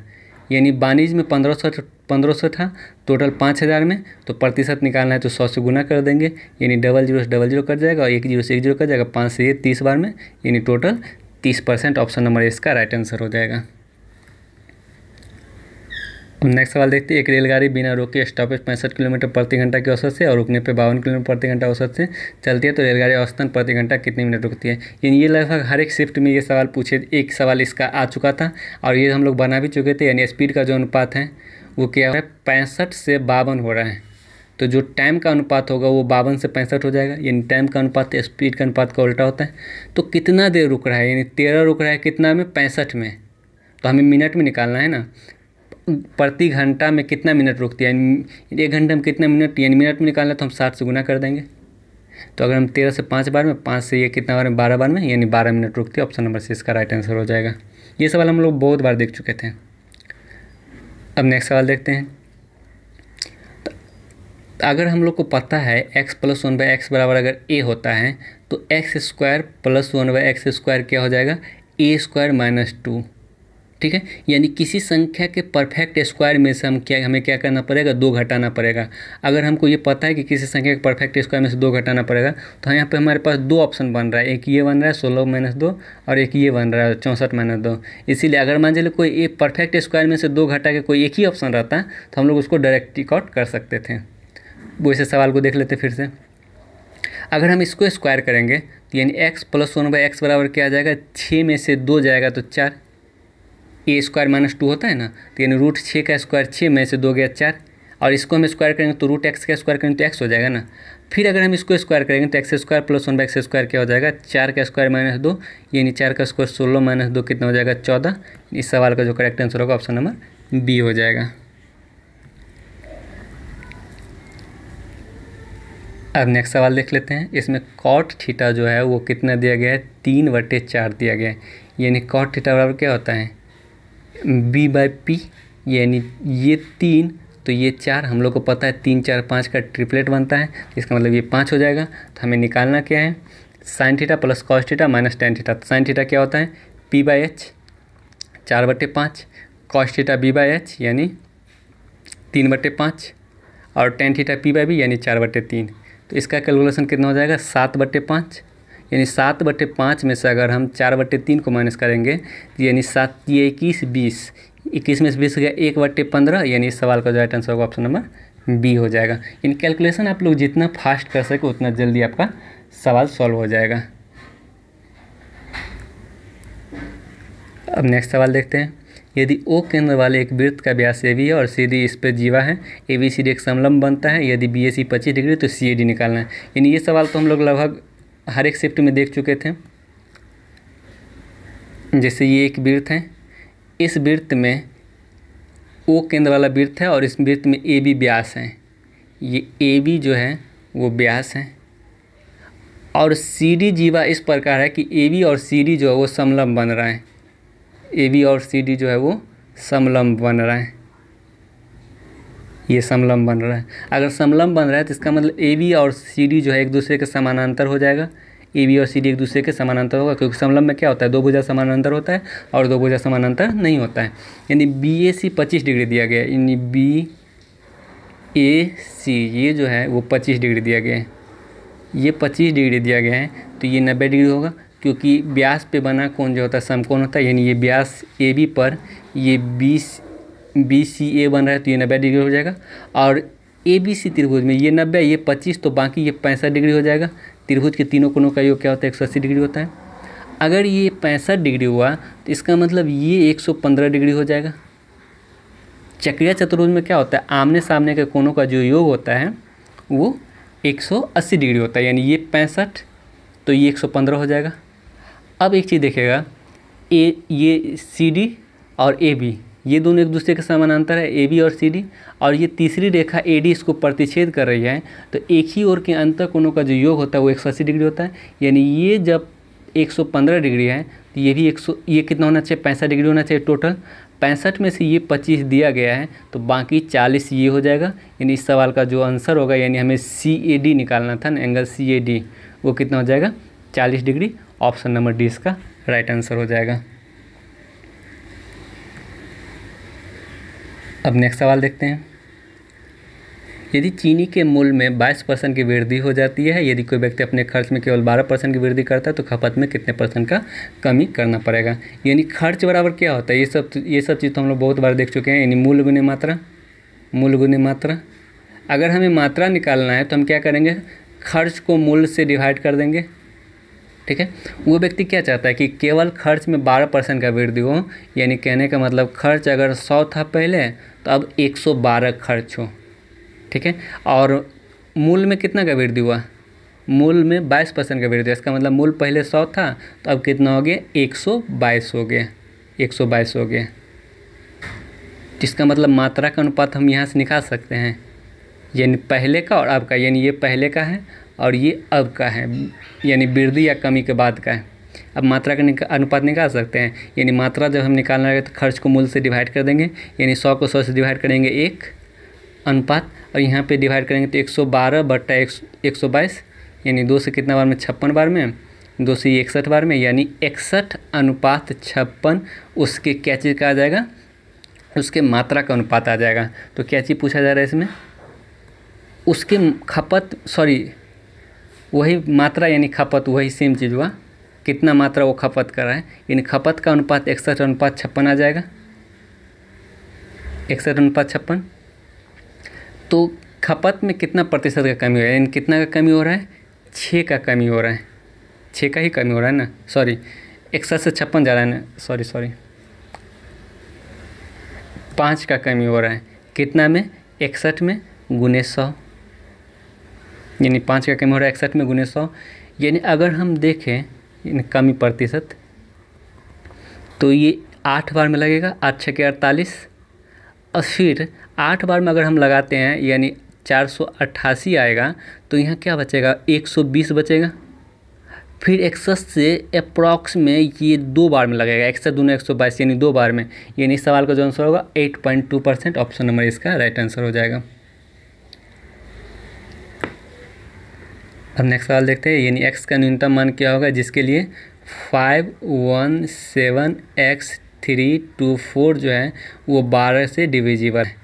यानी वाणिज्य में 1500 था, टोटल 5000 में, तो प्रतिशत निकालना है तो 100 से गुना कर देंगे। यानी डबल जीरो कर जाएगा, और 1 0 से 1 0 कर जाएगा, 5 से ये 30 बार में, यानी टोटल 30%। ऑप्शन नंबर इसका राइट आंसर हो जाएगा। नेक्स्ट सवाल देखते हैं, एक रेलगाड़ी बिना रोके स्टॉपेज 65 किलोमीटर प्रति घंटा की औसत से और रुकने पे 52 किलोमीटर प्रति घंटा औसत से चलती है, तो रेलगाड़ी औसतन प्रति घंटा कितने मिनट रुकती है। यानी ये लगभग हर एक शिफ्ट में ये सवाल पूछे, एक सवाल इसका आ चुका था और ये हम लोग बना भी चुके थे। यानी स्पीड का जो अनुपात है वो क्या है, 65 से 52 हो रहा है। तो जो टाइम का अनुपात होगा वो 52 से 65 हो जाएगा। यानी टाइम का अनुपात स्पीड का अनुपात का उल्टा होता है। तो कितना देर रुक रहा है, यानी 13 रुक रहा है कितना में, 65 में। तो हमें मिनट में निकालना है ना, प्रति घंटा में कितना मिनट रुकती है, यानी 1 घंटे में कितना मिनट, यानी मिनट में निकालना तो हम 60 से गुना कर देंगे। तो अगर हम 13 से 5 बार में, 5 से ये कितना बार में, 12 बार में, यानी 12 मिनट रुकती है। ऑप्शन नंबर सी इसका राइट आंसर हो जाएगा। ये सवाल हम लोग बहुत बार देख चुके थे। अब नेक्स्ट सवाल देखते हैं, तो अगर हम लोग को पता है x + 1/x बराबर अगर a होता है तो x² + 1/x² क्या हो जाएगा, a² - 2। ठीक है, यानी किसी संख्या के परफेक्ट स्क्वायर में से हमें क्या करना पड़ेगा, 2 घटाना पड़ेगा। अगर हमको ये पता है कि किसी संख्या के परफेक्ट स्क्वायर में से 2 घटाना पड़ेगा, तो यहाँ पे हमारे पास 2 ऑप्शन बन रहा है। एक ये बन रहा है 16 - 2, और एक ये बन रहा है 64 - 2। इसीलिए अगर मान लीजिए कोई एक परफेक्ट स्क्वायर में से 2 घटा के कोई एक ही ऑप्शन रहता तो हम लोग उसको डायरेक्ट टिक आउट कर सकते थे। वो इसे सवाल को देख लेते फिर से। अगर हम इसको स्क्वायर करेंगे तो यानी x + 1/x बराबर क्या आ जाएगा, 6 में से 2 जाएगा तो 4, a² - 2 होता है ना, तो यानी √6 का स्क्वायर, 6 में से 2 गया 4, और इसको हम स्क्वायर करेंगे तो √x का स्क्वायर करेंगे तो x हो जाएगा ना। फिर अगर हम इसको स्क्वायर करेंगे तो x² + 1/x² क्या हो जाएगा, 4 का स्क्वायर - 2, यानी 4 का स्क्वायर 16 - 2 कितना हो जाएगा, 14। इस सवाल का जो करेक्ट आंसर होगा ऑप्शन नंबर बी हो जाएगा। अब नेक्स्ट सवाल देख लेते हैं। इसमें कॉट थीटा जो है वो कितना दिया गया है, 3/4 दिया गया है। यानी कॉट थीटा बराबर क्या होता है, b/p, यानी ये 3 तो ये 4, हम लोग को पता है 3 4 5 का ट्रिपलेट बनता है, इसका मतलब ये 5 हो जाएगा। तो हमें निकालना क्या है, sine theta plus cos theta minus tan theta. तो साइन थीटा क्या होता है, p/h 4/5, कॉस थीटा b/h यानी 3/5, और टेन थीटा p/b यानी 4/3। तो इसका कैलकुलेशन कितना हो जाएगा, 7/5, यानी 7/5 में से अगर हम 4/3 को माइनस करेंगे तो यानी 7 ये 21 20, 21 में से 20 गया 1/15, यानी इस सवाल का जो राइट आंसर होगा ऑप्शन नंबर बी हो जाएगा। यानी कैलकुलेशन आप लोग जितना फास्ट कर सके उतना जल्दी आपका सवाल सॉल्व हो जाएगा। अब नेक्स्ट सवाल देखते हैं। यदि ओ केंद्र वाले एक वृत्त का व्यास ए बी है और सी डी इस पर जीवा है, ए बी सी डी एक समलंब बनता है, यदि बी ए सी 25 डिग्री तो सी ए डी निकालना है। यानी ये सवाल तो हम लोग लगभग हर एक शिफ्ट में देख चुके थे। जैसे ये एक वृत्त है, इस वृत्त में ओ केंद्र वाला वृत्त है और इस वृत्त में ए बी व्यास है। ये ए बी जो है वो व्यास है और सी डी जीवा इस प्रकार है कि ए बी और सी डी जो है वो समलंब बन रहा है। ए बी और सी डी जो है वो समलंब बन रहा है, ये समलंब बन रहा है। अगर समलंब बन रहा है तो इसका मतलब ए बी और सी डी जो है एक दूसरे के समानांतर हो जाएगा। ए बी और सी डी एक दूसरे के समानांतर होगा, क्योंकि समलंब में क्या होता है, दो भुजा समानांतर होता है और दो भुजा समानांतर नहीं होता है। यानी बी ए सी 25 डिग्री दिया गया है, यानी बी ए सी ये जो है वो 25 डिग्री दिया गया है, ये 25 डिग्री दिया गया है, तो ये 90 डिग्री होगा, क्योंकि व्यास पे बना कोण जो होता है समकोण होता है। यानी ये व्यास ए बी पर ये बी सी ए बन रहा है तो ये 90 डिग्री हो जाएगा। और ए बी सी त्रिभुज में ये 90, ये 25, तो बाकी ये 65 डिग्री हो जाएगा। त्रिभुज के तीनों कोणों का योग क्या होता है, 180 डिग्री होता है। अगर ये 65 डिग्री हुआ तो इसका मतलब ये 115 डिग्री हो जाएगा। चक्रीय चतुर्भुज में क्या होता है, आमने सामने के कोणों का जो योग होता है वो 180 डिग्री होता है। यानी ये 65 तो ये 115 हो जाएगा। अब एक चीज़ देखिएगा, ये सी डी और ए बी ये दोनों एक दूसरे के समानांतर है, ए बी और सी डी, और ये तीसरी रेखा ए डी इसको प्रतिच्छेद कर रही है, तो एक ही ओर के अंतर कोणों का जो योग होता है वो 180 डिग्री होता है। यानी ये जब 115 डिग्री है तो ये भी ये कितना होना चाहिए, 65 डिग्री होना चाहिए टोटल। 65 में से ये 25 दिया गया है तो बाकी 40 ये हो जाएगा। यानी इस सवाल का जो आंसर होगा, यानी हमें सी ए डी निकालना था ना, एंगल सी ए डी, वो कितना हो जाएगा, 40 डिग्री। ऑप्शन नंबर डी इसका राइट आंसर हो जाएगा। अब नेक्स्ट सवाल देखते हैं। यदि चीनी के मूल्य में 22% की वृद्धि हो जाती है, यदि कोई व्यक्ति अपने खर्च में केवल 12% की वृद्धि करता है तो खपत में कितने % का कमी करना पड़ेगा। यानी खर्च बराबर क्या होता है, ये सब चीज़ तो हम लोग बहुत बार देख चुके हैं। यानी मूल गुने मात्रा, मूल गुने मात्रा। अगर हमें मात्रा निकालना है तो हम क्या करेंगे, खर्च को मूल से डिवाइड कर देंगे, ठीक है। वो व्यक्ति क्या चाहता है कि केवल खर्च में 12% का वृद्धि हो, यानी कहने का मतलब खर्च अगर 100 था पहले तो अब 112 खर्च हो, ठीक है। और मूल में कितना का वृद्धि हुआ, मूल में 22% का वृद्धि, इसका मतलब मूल पहले 100 था तो अब कितना हो गया, 122 हो गया, 122 हो गया। इसका मतलब मात्रा का अनुपात हम यहाँ से निकाल सकते हैं, यानी पहले का और अब का, यानी ये पहले का है और ये अब का है, यानी वृद्धि या कमी के बाद का है। अब मात्रा का अनुपात निकाल सकते हैं। यानी मात्रा जब हम निकालना है तो खर्च को मूल से डिवाइड कर देंगे, यानी 100 को 100 से डिवाइड करेंगे 1 अनुपात, और यहाँ पे डिवाइड करेंगे तो 112/122, यानी 2 से कितना बार में, 56 बार में, 2 से 61 बार में, यानी 61/56 उसके क्या चीज़ का आ जाएगा, उसके मात्रा का अनुपात आ जाएगा। तो क्या चीज़ पूछा जा रहा है इसमें, उसके खपत, सॉरी वही मात्रा यानी खपत, वही सेम चीज़ हुआ, कितना मात्रा वो खपत कर रहा है, यानी खपत का अनुपात 61/56 आ जाएगा, 61/56। तो खपत में कितना प्रतिशत का कमी हो रहा है, यानी कितना का कमी हो रहा है, 6 का कमी हो रहा है, 6 का ही कमी हो रहा है ना, सॉरी 61 से 56 जा रहा है ना, सॉरी 5 का कमी हो रहा है, कितना में, 61 में गुने 100, यानी 5 का कमी हो रहा है 61 में गुने 100। यानी अगर हम देखें कमी प्रतिशत तो ये 8 बार में लगेगा, 8 × 6 = 48, और फिर 8 बार में अगर हम लगाते हैं, यानी 488 आएगा तो यहाँ क्या बचेगा, 120 बचेगा। फिर एक्सेस से अप्रॉक्स में ये 2 बार में लगेगा, एक्सेस दूना 122 यानी 2 बार में, यानी इस सवाल का जो आंसर होगा 8.2%, ऑप्शन नंबर इसका राइट आंसर हो जाएगा। अब नेक्स्ट सवाल देखते हैं, यानी x का न्यूनतम मान क्या होगा जिसके लिए 517x324 जो है वो 12 से डिविजिबल है।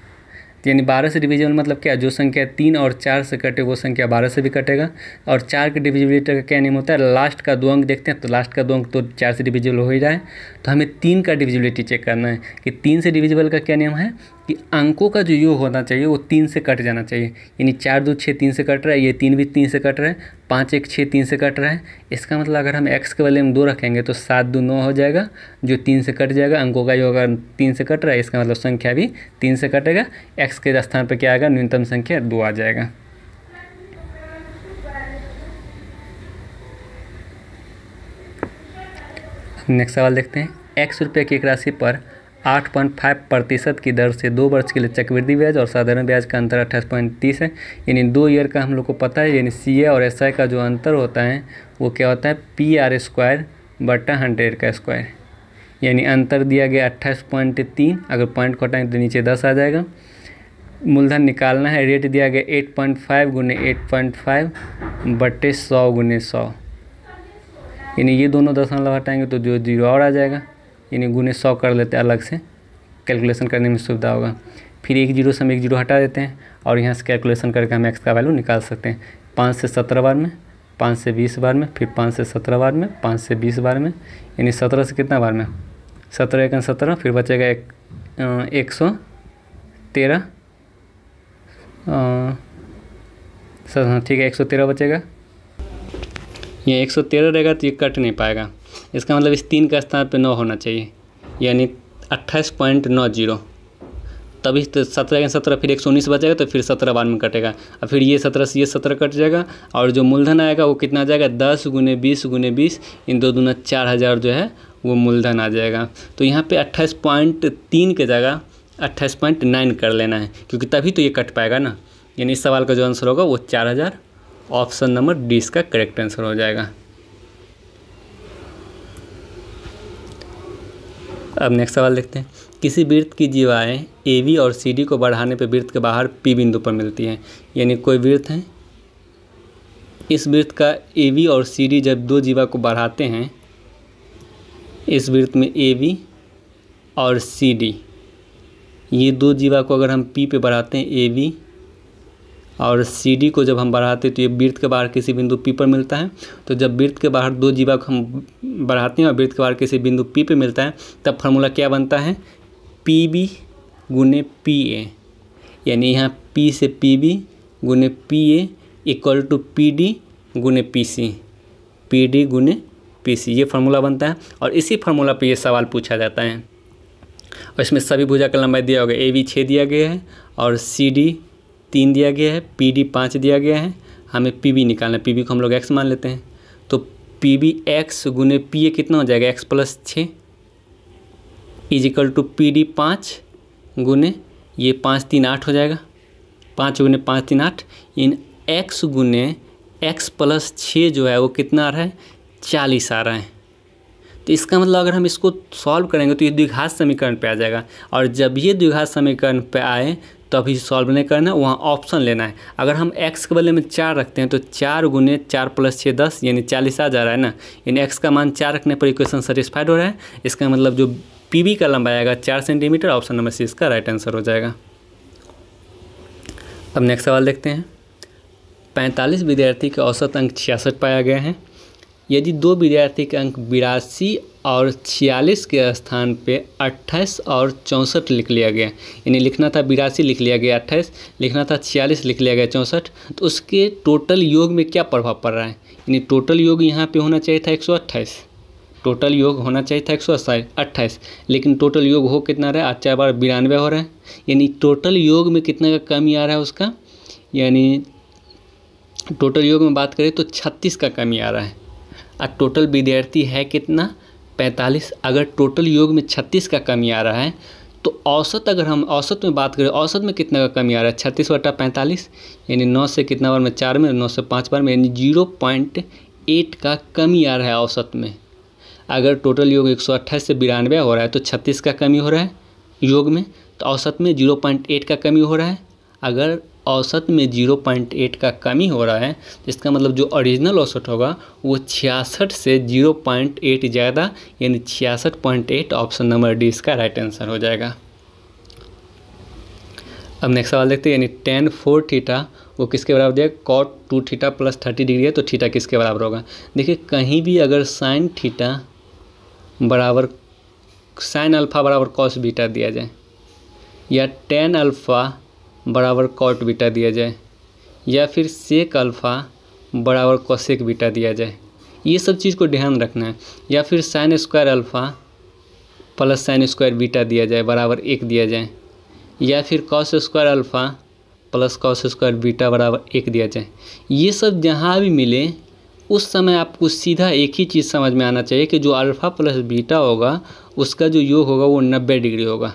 यानी 12 से डिविजिबल मतलब क्या, जो संख्या 3 और 4 से कटे वो संख्या 12 से भी कटेगा। और 4 के डिविजिबिलिटी का क्या नियम होता है, लास्ट का 2 अंक देखते हैं, तो लास्ट का 2 अंक तो 4 से डिविजिबल हो ही रहा है, तो हमें 3 का डिविजिबिलिटी चेक करना है कि 3 से डिविजिबल का क्या नियम है कि अंकों का जो योग होना चाहिए वो 3 से कट जाना चाहिए। यानी 4 2 6 3 से कट रहा है, ये 3 भी 3 से कट रहा है, 5 1 6 3 से कट रहा है। इसका मतलब अगर हम x के वैल्यू में 2 रखेंगे तो 7 2 9 हो जाएगा, जो 3 से कट जाएगा। अंकों का योग अगर 3 से कट रहा है, इसका मतलब संख्या भी 3 से कटेगा। x के स्थान पर क्या आएगा, न्यूनतम संख्या 2 आ जाएगा। नेक्स्ट सवाल देखते हैं, x रुपये की एक राशि पर 8.5% की दर से 2 वर्ष के लिए चक्रवृद्धि ब्याज और साधारण ब्याज का अंतर 28.30 है। यानी 2 ईयर का हम लोग को पता है, यानी CA और SI का जो अंतर होता है वो क्या होता है, PR²/100 का स्क्वायर। यानी अंतर दिया गया 28.3, अगर पॉइंट को हटाएं तो नीचे 10 आ जाएगा। मूलधन निकालना है, रेट दिया गया 8.5 × 8.5/100 × 100। यानी ये दोनों दशमलव हटाएंगे तो जो 0 और आ जाएगा, यानी गुने 100 कर लेते हैं, अलग से कैलकुलेशन करने में सुविधा होगा। फिर एक 0 से हम एक 0 हटा देते हैं और यहाँ से कैलकुलेशन करके हम x का वैल्यू निकाल सकते हैं। 5 से 17 बार में, 5 से 20 बार में, फिर 5 से 17 बार में, 5 से 20 बार में, यानी 17 से कितना बार में, 17 × 17, फिर बचेगा 113, ठीक है 113 बचेगा। ये 113 रहेगा तो ये कट नहीं पाएगा, इसका मतलब इस 3 का स्थान पे 9 होना चाहिए, यानी 28.90। तभी तो 17 × 17 फिर 119 बचेगा, तो फिर 17 बार में कटेगा। और फिर ये 17 से ये 17 कट जाएगा, और जो मूलधन आएगा वो कितना आ जाएगा, 10 × 20 × 20, इन 2 दूना 4000 जो है वो मूलधन आ जाएगा। तो यहाँ पे 28.3 के जगह 28.9 कर लेना है, क्योंकि तभी तो ये कट पाएगा ना। यानी इस सवाल का जो आंसर होगा वो 4000, ऑप्शन नंबर डी इसका करेक्ट आंसर हो जाएगा। अब नेक्स्ट सवाल देखते हैं, किसी वृत्त की जीवाएँ AB और CD को बढ़ाने पर वृत्त के बाहर P बिंदु पर मिलती हैं। यानी कोई वृत्त है, इस वृत्त का AB और CD जब 2 जीवा को बढ़ाते हैं, इस वृत्त में AB और CD ये 2 जीवा को अगर हम P पे बढ़ाते हैं, AB और CD को जब हम बढ़ाते हैं तो ये वृत्त के बाहर किसी बिंदु P पर मिलता है। तो जब वृत्त के बाहर 2 जीवा को हम बढ़ाते हैं और वृत्त के बाहर किसी बिंदु P पे मिलता है, तब फार्मूला क्या बनता है, PB × PA। यानी यहाँ P से PB × PA = PD × PC, PD × PC, ये फार्मूला बनता है। और इसी फार्मूला पे ये सवाल पूछा जाता है। और इसमें सभी भुजा का लंबाई दिया होगा, AB 6 दिया गया है और CD 3 दिया गया है, PD 5 दिया गया है। हमें PB निकालना है, PB को हम लोग x मान लेते हैं। तो PB x × PA कितना हो जाएगा, x + 6 = PD 5 × ये 5 3 8 हो जाएगा, 5 × 5 3 8। इन x × x + 6 जो है वो कितना आ रहा है, 40 आ रहा है। तो इसका मतलब अगर हम इसको सॉल्व करेंगे तो ये द्विघात समीकरण पे आ जाएगा, और जब ये द्विघात समीकरण पे आए तभी सॉल्व नहीं करना है, वहाँ ऑप्शन लेना है। अगर हम x के बदले में 4 रखते हैं तो 4 × 4 + 6 10, यानी 40 आ जा रहा है ना। यानी x का मान 4 रखने पर इक्वेशन सेटिस्फाइड हो रहा है। इसका मतलब जो PB का लंबाई आएगा 4 सेंटीमीटर, ऑप्शन नंबर सी इसका राइट आंसर हो जाएगा। अब नेक्स्ट सवाल देखते हैं, 45 विद्यार्थी के औसत अंक 66 पाया गया है। यदि 2 विद्यार्थी के अंक 82 और 46 के स्थान पे 28 और 64 लिख लिया गया, यानी लिखना था 82 लिख लिया गया 28, लिखना था 46 लिख लिया गया 64, तो उसके टोटल योग में क्या प्रभाव पड़ रहा है। यानी टोटल योग यहाँ पे होना चाहिए था 128, टोटल योग होना चाहिए था 128, लेकिन टोटल योग हो कितना रहा है, 4 बार 92 हो रहा है। यानी टोटल योग में कितना का कमी आ रहा है उसका, यानी टोटल योग में बात करें तो 36 का कमी आ रहा है। और टोटल विद्यार्थी है कितना, 45। अगर टोटल योग में 36 का कमी आ रहा है तो औसत अगर हम औसत में बात करें, औसत में कितना का कमी आ रहा है 36/45, यानी 9 से कितना बार में 4 में, 9 से 5 बार में, यानी 0.8 का कमी आ रहा है औसत में। अगर टोटल योग 128 से 92 हो रहा है तो 36 का कमी हो रहा है योग में, तो औसत में 0.8 का कमी हो रहा है। अगर औसत में 0.8 का कमी हो रहा है तो इसका मतलब जो ओरिजिनल औसत होगा वो 66 से 0.8 ज़्यादा, यानी 66.8। ऑप्शन नंबर डी इसका राइट आंसर हो जाएगा। अब नेक्स्ट सवाल देखते हैं, यानी tan 4 थीटा वो किसके बराबर दिया, cot 2 थीटा प्लस 30 डिग्री है, तो थीटा किसके बराबर होगा। देखिए कहीं भी अगर sin थीटा बराबर sin अल्फ़ा बराबर cos बीटा दिया जाए, या tan अल्फ़ा बराबर cot बीटा दिया जाए, या फिर sec अल्फ़ा बराबर cosec बीटा दिया जाए, ये सब चीज़ को ध्यान रखना है। या फिर sin square alpha plus sin square beta दिया जाए बराबर 1 दिया जाए, या फिर cos square alpha plus cos square beta बराबर 1 दिया जाए। ये सब जहाँ भी मिले उस समय आपको सीधा एक ही चीज़ समझ में आना चाहिए कि जो अल्फ़ा प्लस बीटा होगा उसका जो योग होगा वो 90 डिग्री होगा।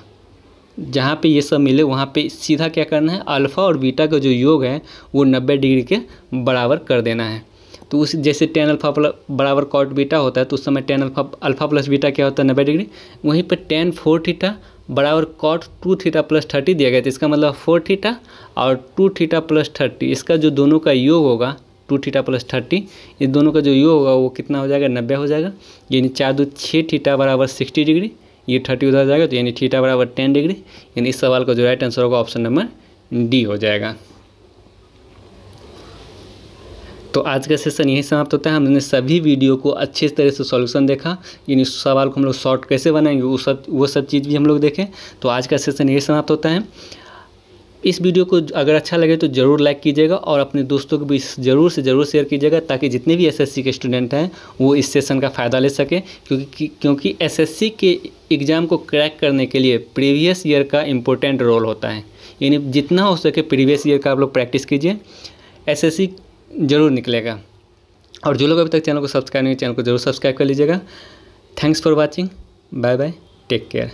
जहाँ पे ये सब मिले वहाँ पे सीधा क्या करना है, अल्फ़ा और बीटा का जो योग है वो 90 डिग्री के बराबर कर देना है। तो उस जैसे tan अल्फ़ा बराबर cot बीटा होता है तो उस समय tan अल्फ़ा प्लस बीटा क्या होता है 90 डिग्री। वहीं पर tan 4 थीटा बराबर cot 2 थीटा प्लस 30 दिया गया, तो इसका मतलब 4 थीटा और 2 थीटा प्लस 30, इसका जो दोनों का योग होगा 2 थीटा प्लस 30, इस दोनों का जो योग होगा वो कितना हो जाएगा, 90 हो जाएगा। यानी 4 2 6 थीटा बराबर 60 डिग्री, ये 30 उधर जाएगा, तो यानी थीटा बराबर 10 डिग्री। यानी इस सवाल का जो राइट आंसर होगा ऑप्शन नंबर डी हो जाएगा। तो आज का सेशन यही समाप्त होता है। हमने सभी वीडियो को अच्छे तरह से सॉल्यूशन देखा, यानी सवाल को हम लोग शॉर्ट कैसे बनाएंगे वो सब चीज़ भी हम लोग देखें। तो आज का सेशन यही समाप्त होता है। इस वीडियो को अगर अच्छा लगे तो ज़रूर लाइक कीजिएगा और अपने दोस्तों को भी ज़रूर से ज़रूर शेयर कीजिएगा, ताकि जितने भी एसएससी के स्टूडेंट हैं वो इस सेशन का फ़ायदा ले सके। क्योंकि एसएससी के एग्ज़ाम को क्रैक करने के लिए प्रीवियस ईयर का इम्पोर्टेंट रोल होता है। यानी जितना हो सके प्रीवियस ईयर का आप लोग प्रैक्टिस कीजिए, एसएससी ज़रूर निकलेगा। और जो लोग अभी तक चैनल को सब्सक्राइब नहीं, चैनल को ज़रूर सब्सक्राइब कर लीजिएगा। Thanks for watching, bye bye, take care.